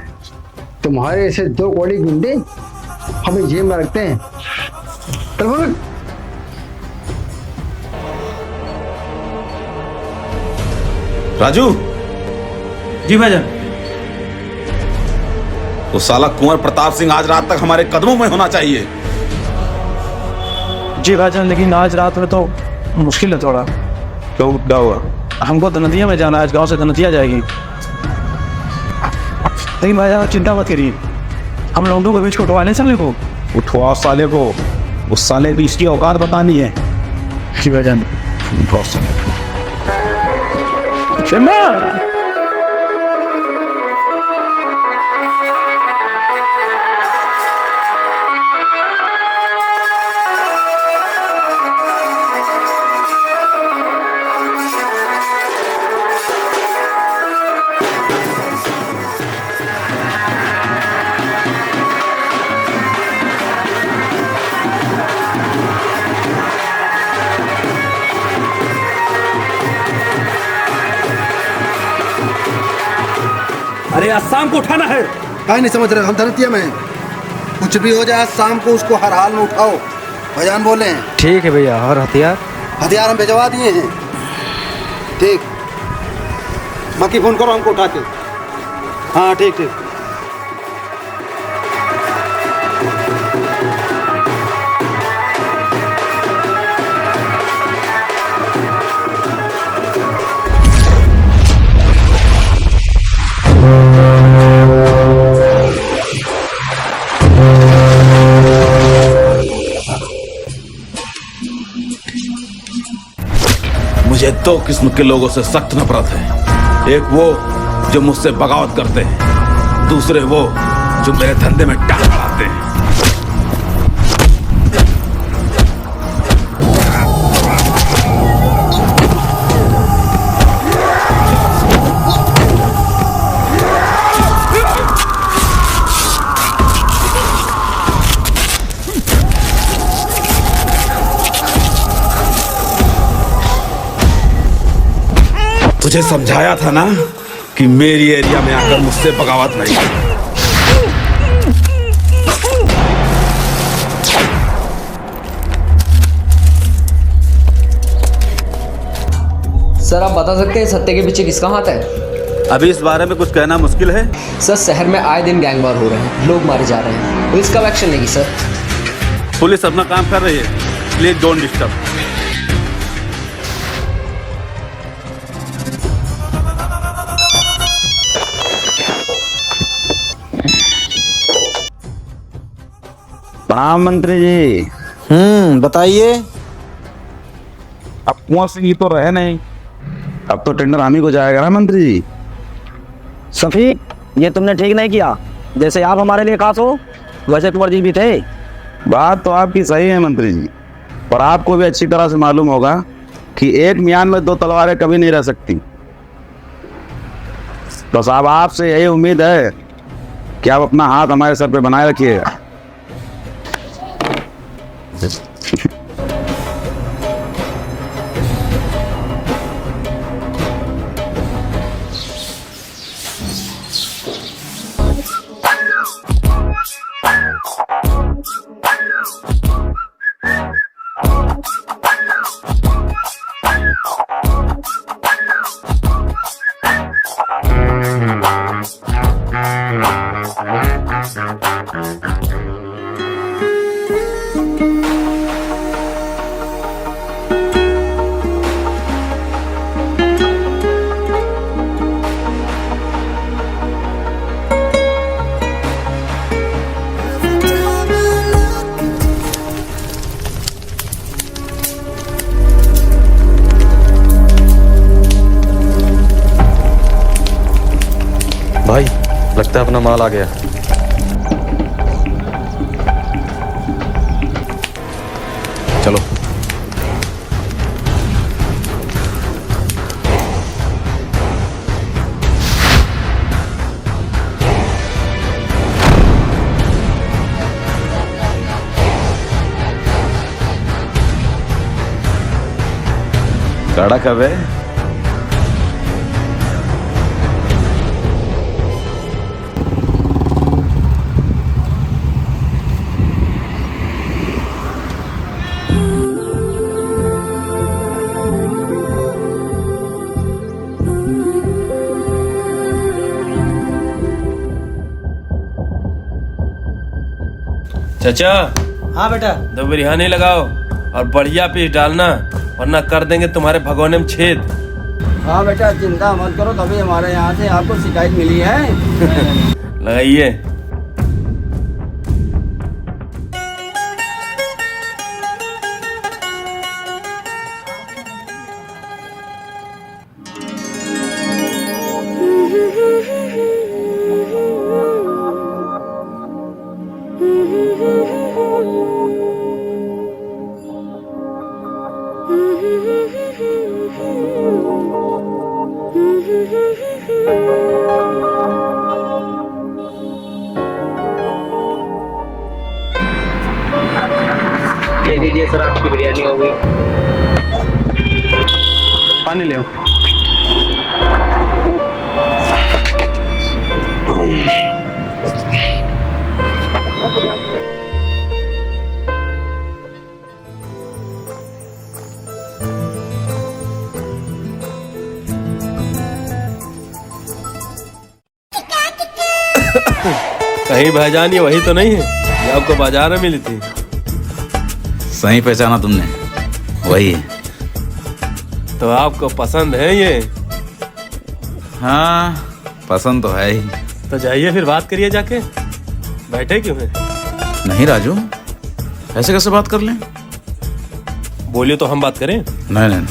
तुम्हारे ऐसे 2 कौड़ी गुंडे हमें जेब में रखते हैं। राजू। जी भाईजान। वो साला कुंवर प्रताप सिंह आज रात तक हमारे कदमों में होना चाहिए। जी भाईजान, लेकिन आज रात में तो मुश्किल है थोड़ा। क्यों, क्या हुआ? हमको तो नदिया में जाना है, आज गांव से तो नदिया जाएगी। लेकिन भाईजान चिंता मत करिए, हम लोगों को बीच को उठवाने साले को। उठवा साले को, उस साले की इसकी औकात बतानी है। जी भाईजान। अरे आज शाम को उठाना है। कहीं नहीं समझ रहे, हम धरतिया में हैं। कुछ भी हो जाए आज शाम को उसको हर हाल में उठाओ, भाईजान बोले हैं। ठीक है भैया। और हथियार? हथियार हम भिजवा दिए हैं। ठीक, बाकी फोन करो हमको उठा के। हाँ ठीक ठीक। मुझे दो किस्म के लोगों से सख्त नफरत है। एक वो जो मुझसे बगावत करते हैं, दूसरे वो जो मेरे धंधे में टांग अड़ाते हैं। तुझे समझाया था ना कि मेरी एरिया में आकर मुझसे बगावत नहीं। सर आप बता सकते हैं सत्य के पीछे किसका हाथ है? अभी इस बारे में कुछ कहना मुश्किल है। सर शहर में आए दिन गैंग वार हो रहे हैं, लोग मारे जा रहे हैं, पुलिस कब एक्शन लेगी सर? पुलिस अपना काम कर रही है, प्लीज डोंट डिस्टर्ब। प्रणाम मंत्री जी। बताइए। अब कुआं सिंह तो रहे नहीं, अब तो टेंडर हम ही को जाएगा ना मंत्री जी। सफीक, ये तुमने ठीक नहीं किया। जैसे आप हमारे लिए खास हो वैसे कुंवर जी भी थे। बात तो आपकी सही है मंत्री जी, पर आपको भी अच्छी तरह से मालूम होगा कि एक मियान में दो तलवारें कभी नहीं रह सकती। तो साहब आपसे यही उम्मीद है कि आप अपना हाथ हमारे सर पे बनाए रखिएगा। भाई लगता है अपना माल आ गया। चलो गाड़ा कर रहे। चाचा। हाँ बेटा। दो बिरयानी लगाओ और बढ़िया पीस डालना, वरना कर देंगे तुम्हारे भगोने में छेद। हाँ बेटा चिंता मत करो, तभी हमारे यहाँ से आपको शिकायत मिली है। लगाइए। ये लीजिए सर, आपकी बिरयानी हो गई। पानी ले। कहीं भाईजान ये वही तो नहीं है जो आपको बाजार में मिली थी? सही पहचाना तुमने, वही है। तो आपको पसंद है ये? हाँ, पसंद तो है ही। तो जाइए फिर बात करिए जाके, बैठे क्यों हैं? नहीं राजू, ऐसे कैसे बात कर लें? बोलिए तो हम बात करें। नहीं,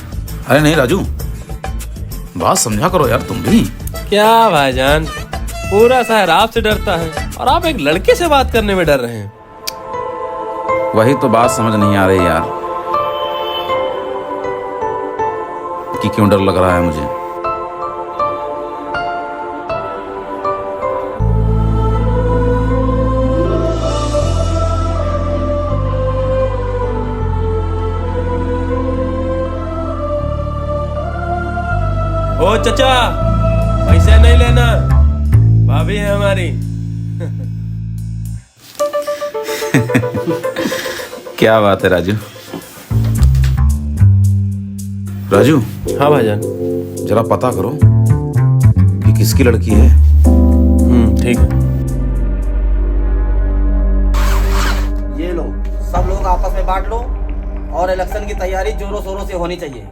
अरे नहीं राजू, बात समझा करो यार तुम भी। क्या भाईजान, पूरा शहर आपसे डरता है और आप एक लड़के से बात करने में डर रहे हैं। वही तो बात समझ नहीं आ रही यार, कि क्यों डर लग रहा है मुझे। ओ चचा, पैसे नहीं लेना, भाभी है हमारी। क्या बात है राजू। राजू। हाँ भाईजान। जरा पता करो कि किसकी लड़की है। ठीक है। ये लो, सब लोग आपस में बांट लो और इलेक्शन की तैयारी जोरों शोरों से होनी चाहिए।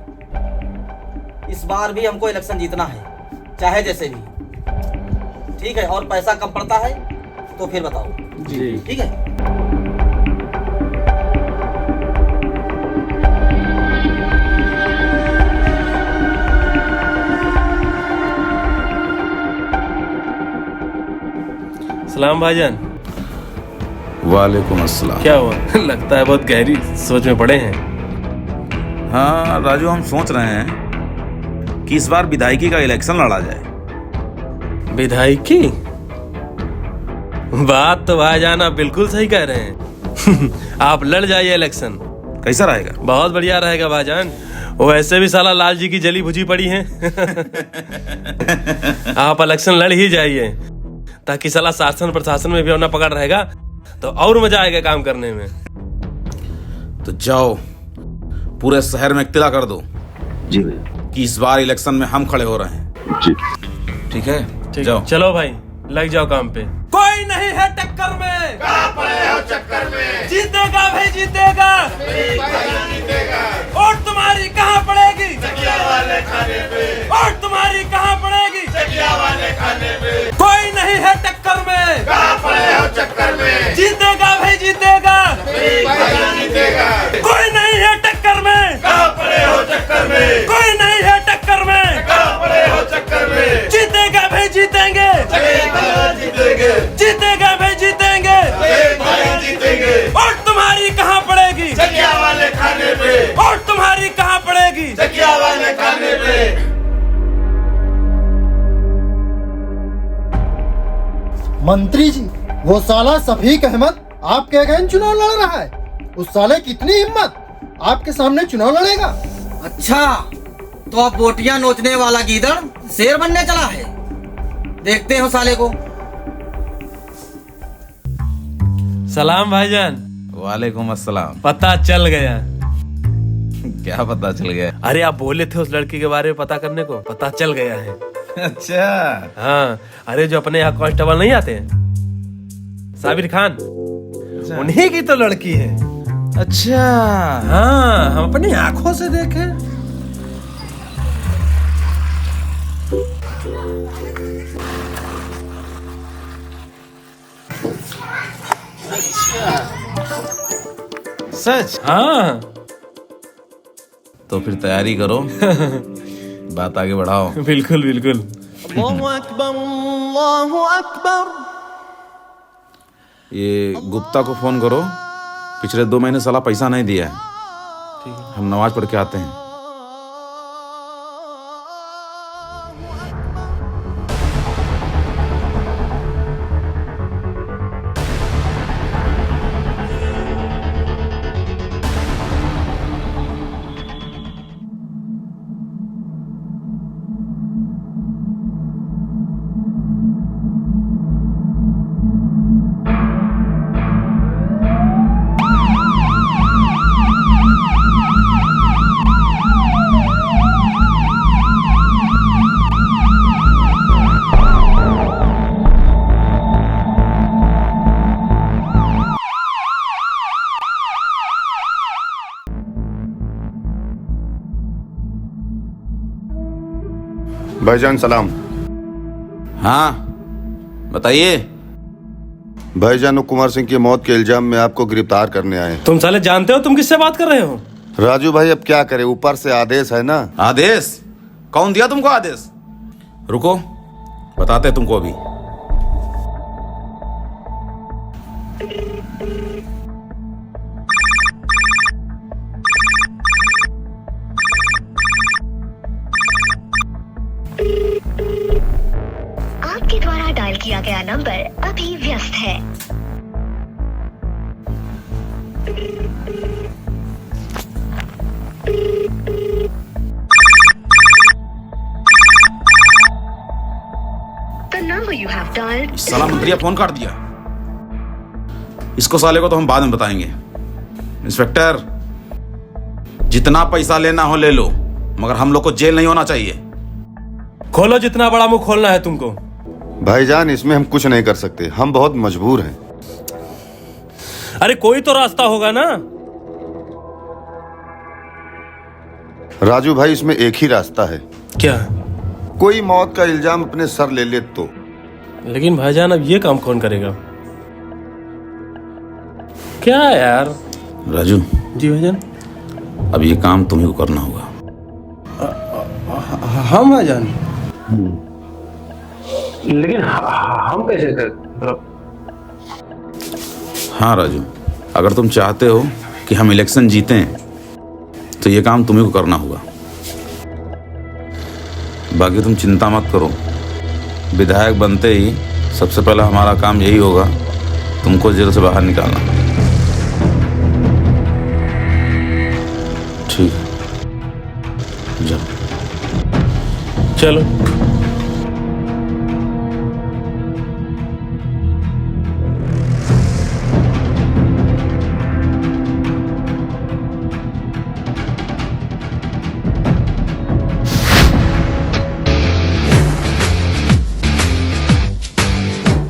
इस बार भी हमको इलेक्शन जीतना है, चाहे जैसे भी। ठीक है, और पैसा कम पड़ता है तो फिर बताओ। जी ठीक है। सलाम भाईजान। वालेकुम अस्सलाम। क्या हुआ? लगता है बहुत गहरी सोच में पड़े हैं। हाँ राजू, हम सोच रहे हैं कि इस बार विधायकी का इलेक्शन लड़ा जाए। विधायकी? बात तो भाईजान आप बिल्कुल सही कह रहे हैं। आप लड़ जाइए इलेक्शन। कैसा रहेगा? बहुत बढ़िया रहेगा भाईजान। वैसे भी साला लाल जी की जली भुजी पड़ी है। आप इलेक्शन लड़ ही जाइए, ताकि साला शासन प्रशासन में भी अपना पकड़ रहेगा, तो और मजा आएगा काम करने में। तो जाओ, पूरे शहर में इत्तला कर दो जी कि इस बार इलेक्शन में हम खड़े हो रहे हैं। जी ठीक है, जाओ। चलो भाई, लग जाओ काम पे। कोई नहीं है टक्कर में, कहाँ पड़े हो चक्कर में, जीतेगा भाई जीतेगा, जीतेगा। और तुम्हारी कहाँ पड़ेगी? चकिया वाले खाने पे, और तुम्हारी कहाँ पड़ेगी? चकिया वाले खाने पे। कोई नहीं है टक्कर में, कहाँ पड़े हो चक्कर में, जीतेगा भाई जीतेगा, जीतेगा। कोई नहीं है टक्कर में, कहाँ पड़े हो चक्कर में, कोई नहीं है टक्कर में, कहाँ पड़े हो चक्कर में, जीतेगा भाई जीतेंगे, जीतेंगे, जीतेगा भाई जीतेंगे, जीतेंगे। और तुम्हारी कहाँ पड़ेगी? चकिया वाले खाने पे, और तुम्हारी कहाँ पड़ेगी? चकिया वाले खाने पे। मंत्री जी, वो साला सफीक अहमद आपके अगेंस्ट चुनाव लड़ रहा है। उस साले की इतनी हिम्मत, आपके सामने चुनाव लड़ेगा। अच्छा, तो अब बोटियां नोचने वाला गीदड़ शेर बनने चला है। देखते हो साले को। सलाम भाईजान। वालेकुम अस्सलाम। पता चल गया। क्या पता चल गया? अरे आप बोले थे उस लड़की के बारे में पता करने को, पता चल गया है। अच्छा। हाँ, अरे जो अपने यहाँ कांस्टेबल नहीं आते हैं, साबिर खान, उन्हीं की तो लड़की है। अच्छा। हाँ, हम अपनी आंखों से देखे। सच? हाँ। तो फिर तैयारी करो, बात आगे बढ़ाओ। बिल्कुल बिल्कुल। अल्लाहु अकबर, अल्लाहु अकबर। ये गुप्ता को फोन करो, पिछले 2 महीने साला पैसा नहीं दिया है। हम नमाज पढ़ के आते हैं। भाईजान सलाम। हाँ बताइए। भाईजान कुमार सिंह की मौत के इल्जाम में आपको गिरफ्तार करने आए। तुम साले जानते हो तुम किससे बात कर रहे हो? राजू भाई अब क्या करे, ऊपर से आदेश है ना। आदेश? कौन दिया तुमको आदेश? रुको बताते तुमको अभी। आपके द्वारा डायल किया गया नंबर अभी व्यस्त है। The number you have dialed is साला मंत्रिया फोन काट दिया। इसको साले को तो हम बाद में बताएंगे। इंस्पेक्टर, जितना पैसा लेना हो ले लो, मगर हम लोग को जेल नहीं होना चाहिए। खोलो जितना बड़ा मुंह खोलना है तुमको। भाईजान इसमें हम कुछ नहीं कर सकते, हम बहुत मजबूर हैं। अरे कोई तो रास्ता होगा ना। राजू भाई इसमें एक ही रास्ता है। क्या? कोई मौत का इल्जाम अपने सर ले ले तो। लेकिन भाईजान अब ये काम कौन करेगा? क्या यार? राजू जी भाईजान। अब ये काम तुम्ही को करना होगा। हम भाईजान, लेकिन हम कैसे कर? हाँ राजू, अगर तुम चाहते हो कि हम इलेक्शन जीतें तो ये काम तुम्ही को करना होगा। बाकी तुम चिंता मत करो, विधायक बनते ही सबसे पहला हमारा काम यही होगा तुमको जेल से बाहर निकालना। ठीक है, जाओ। चलो।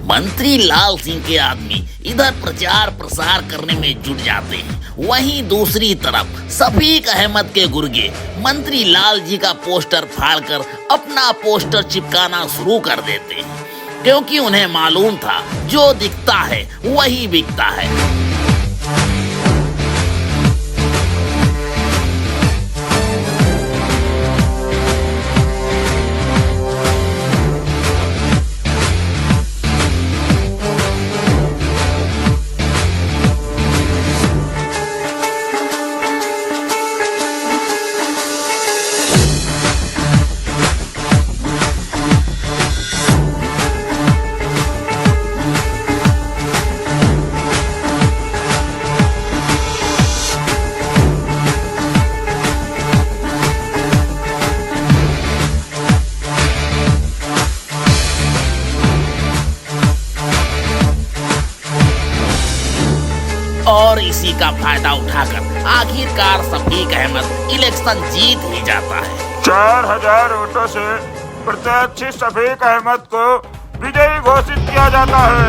मंत्री लाल सिंह के आदमी इधर प्रचार प्रसार करने में जुट जाते हैं, वहीं दूसरी तरफ शफीक अहमद के गुर्गे मंत्री लाल जी का पोस्टर फाड़कर अपना पोस्टर चिपकाना शुरू कर देते हैं, क्योंकि उन्हें मालूम था जो दिखता है वही बिकता है। और इसी का फायदा उठाकर आखिरकार शफीक अहमद इलेक्शन जीत ही जाता है। 4000 वोटों से प्रत्याशी शफीक अहमद को विजयी घोषित किया जाता है।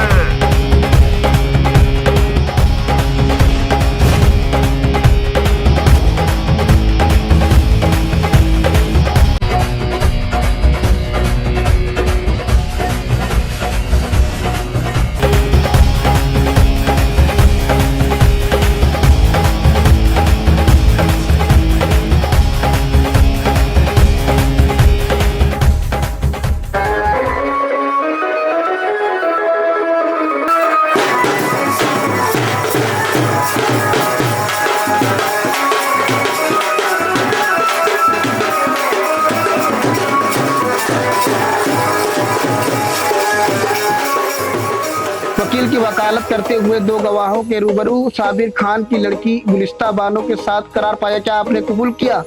वकील की वकालत करते हुए दो गवाहों के रूबरू साबिर खान की लड़की गुलिस्ता बानो के साथ करार पाया, क्या आपने कबूल किया?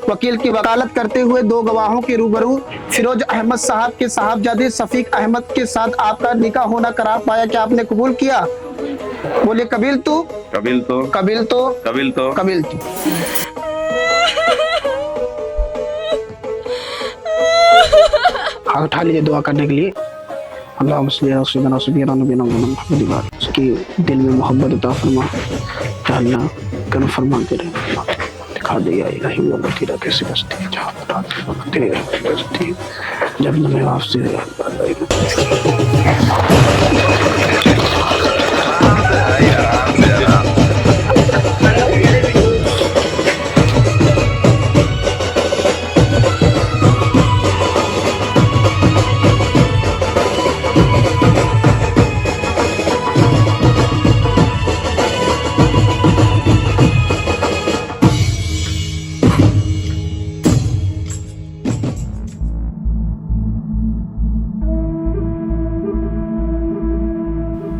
वकील की वकालत करते हुए दो गवाहों के रूबरू फिरोज अहमद साहब के साहबजादे शफीक अहमद के साथ आपका निकाह होना करार पाया, क्या आपने कबूल किया? बोले कबील तो कबील तो कबील तो कबील तो कबील तो। उठा लीजिए दुआ करने के लिए। अल्लाह उसकी दिल में मोहब्बत अता फरमा, अल्लाह कर्म फरमा के रहे। दिखा दिया ही वो मतीरा कैसे बचती है, जहाँ तेरी बचती है जब मैं आपसे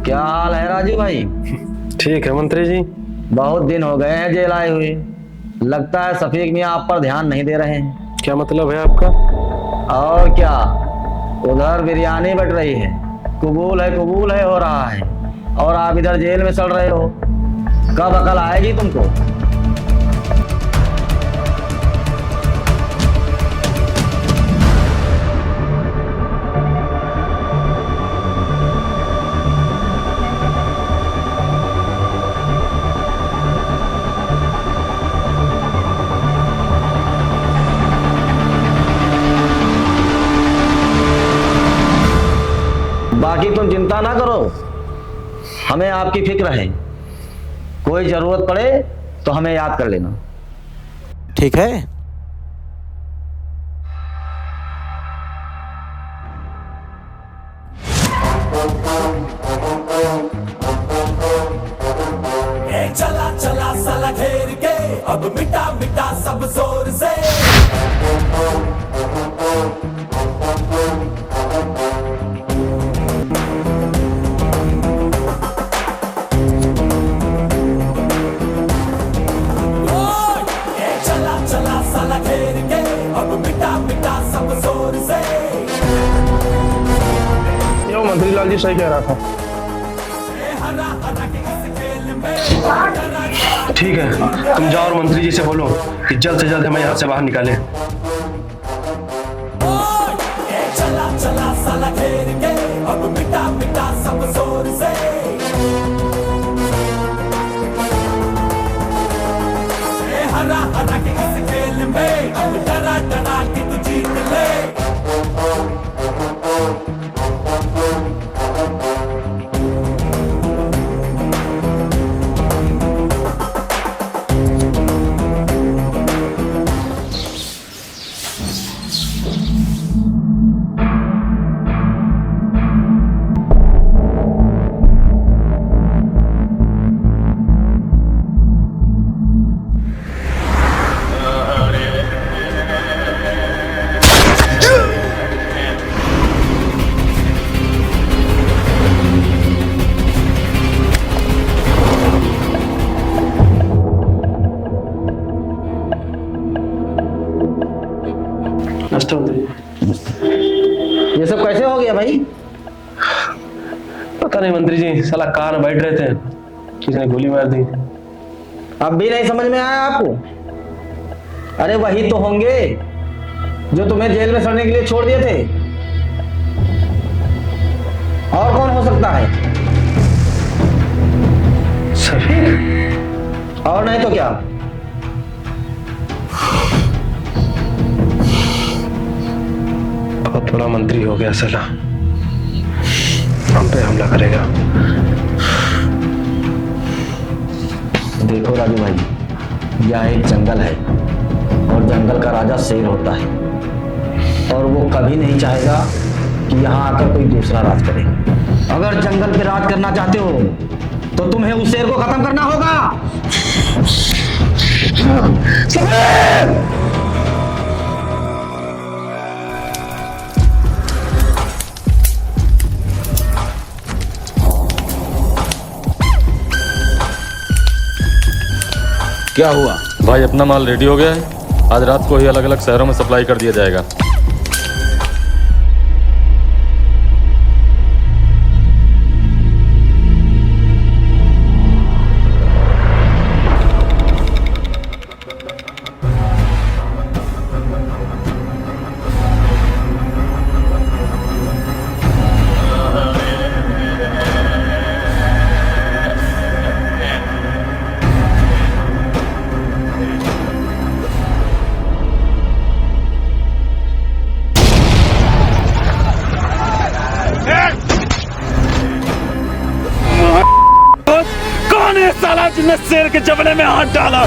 क्या हाल है राजू भाई? ठीक है मंत्री जी। बहुत दिन हो गए हैं जेल आए हुए, लगता है शफीक मियाँ आप पर ध्यान नहीं दे रहे हैं। क्या मतलब है आपका? और क्या, उधर बिरयानी बट रही है, कबूल है हो रहा है, और आप इधर जेल में सड़ रहे हो। कब अकल आएगी तुमको? बाकी तुम चिंता ना करो, हमें आपकी फिक्र है। कोई जरूरत पड़े तो हमें याद कर लेना, ठीक है? चला चला साला घेर के, अब मिटा मिटा सब जोर से। चला चला साला घेर के, अब मिटा मिटा सब जोर से। यो मंत्री लाल जी सही कह रहा था। ठीक है, तुम जाओ और मंत्री जी से बोलो कि जल्द से जल्द हमें यहाँ से बाहर निकालें। चला चला साला घेर के, अब मिटा मिटा सब जोर से। हरा हरा के इस खेल में, अब डरा डरा के तू जीत ले। ये सब कैसे हो गया भाई? पता नहीं मंत्री जी, साला कार में बैठ रहे थे, किसी ने गोली मार दी। अब भी नहीं समझ में आया आपको? अरे वही तो होंगे जो तुम्हें जेल में सड़ने के लिए छोड़ दिए थे। और कौन हो सकता है? शफीक? और नहीं तो क्या? बहुत बड़ा मंत्री हो गया साला, हम पे हमला करेगा। देखो राजू भाई, यह एक जंगल है और जंगल का राजा शेर होता है, और वो कभी नहीं चाहेगा कि यहाँ आकर कोई दूसरा राज करे। अगर जंगल पे राज करना चाहते हो तो तुम्हें उस शेर को खत्म करना होगा। क्या हुआ भाई? अपना माल रेडी हो गया है, आज रात को ही अलग अलग शहरों में सप्लाई कर दिया जाएगा। शेर के जबड़े में हाथ डाला।